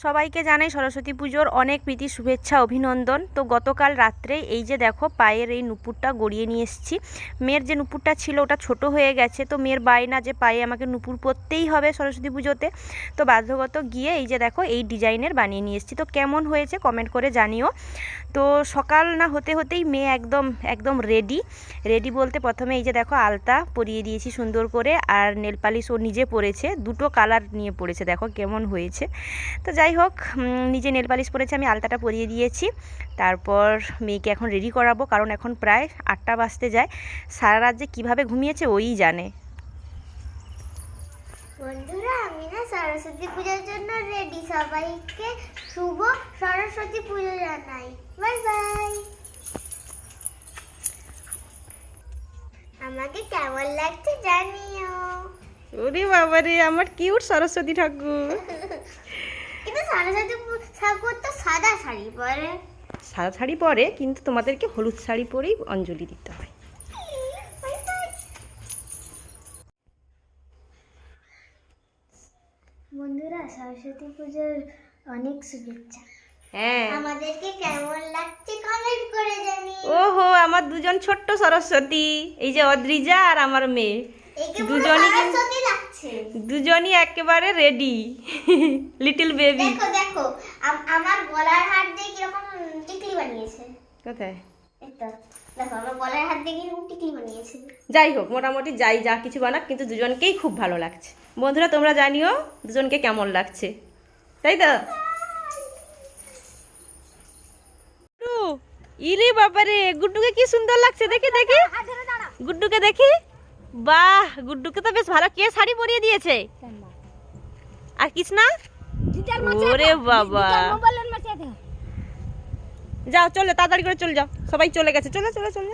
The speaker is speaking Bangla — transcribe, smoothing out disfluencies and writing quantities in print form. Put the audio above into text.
সবাইকে জানাই সরস্বতী পুজোর অনেক প্রীতি শুভেচ্ছা অভিনন্দন। তো গতকাল রাত্রে এই যে দেখো পায়ের এই নুপুরটা গড়িয়ে নিয়ে এসেছি। মেয়ের যে নুপুরটা ছিল ওটা ছোট হয়ে গেছে, তো মেয়ের বায়না যে পায়ে আমাকে নুপুর পরতেই হবে সরস্বতী পুজোতে। তো বাধ্যগত গিয়ে এই যে দেখো এই ডিজাইনের বানিয়ে নিয়ে এসেছি। তো কেমন হয়েছে কমেন্ট করে জানিও। তো সকাল না হতে হতেই মেয়ে একদম একদম রেডি রেডি বলতে প্রথমে এই যে দেখো আলতা পরিয়ে দিয়েছি সুন্দর করে, আর নেল পালিশ ও নিজে পরেছে, দুটো কালার নিয়ে পরেছে, দেখো কেমন হয়েছে। তো যাই হোক, নিজে নেল পালিশ পরেছে, আমি আলতাটা পরিয়ে দিয়েছি। তারপর মেয়েকে এখন রেডি করাবো, কারণ এখন প্রায় 8টা বাজতে যায়। সারা রাত যে কীভাবে ঘুমিয়েছে ওই জানে। বন্ধুরা, আমি না সরস্বতী পূজার জন্য রেডি। সবাইকে শুভ সরস্বতী পুজো জানাই। Bye bye. আমাকে কেমন লাগছে জানিও। ওরে বাবা রে, আমার কিউট সরস্বতী ঠাকুর। কিন্তু সরস্বতী ঠাকুর তো সাদা শাড়ি পরে। সাদা শাড়ি পরে, কিন্তু তোমাদেরকে হলুদ শাড়ি পরেই অঞ্জলি দিতে হয়। বন্ধুরা, সরস্বতী পুজোর অনেক শুভেচ্ছা। হ্যাঁ, আমাদেরকে কেমন লাগছে কমেন্ট করে জানিও। ওহো, আমার দুজন ছোট্ট সরস্বতী, এই যে অদ্রিজা আর আমার মেয়ে, দুজনই একেবারে রেডি। Little baby. দেখো দেখো, আমার গলার হাত দিয়ে কিরকম টিকলি বানিয়েছে। কোথায়? এটা দেখো, আমার গলার হাত দিয়ে কিরকম টিকলি বানিয়েছে। যাই হোক, মোটামুটি যাই যা কিছু বানাক, কিন্তু দুজনকেই খুব ভালো লাগছে। বন্ধুরা তোমরা জানিও দুজনকে কেমন লাগছে, তাই তো? ইরে বাবারে, গুড্ডুকে কি সুন্দর লাগছে, দেখি দেখি গুড্ডুকে দেখি। বাহ, গুড্ডুকে তো বেশ ভালো। কে শাড়ি পরিয়ে দিয়েছে? আর কৃষ্ণা? ওরে বাবা, যাও চলে, তাড়াতাড়ি করে চলে যাও, সবাই চলে গেছে, চলে চলে চলে।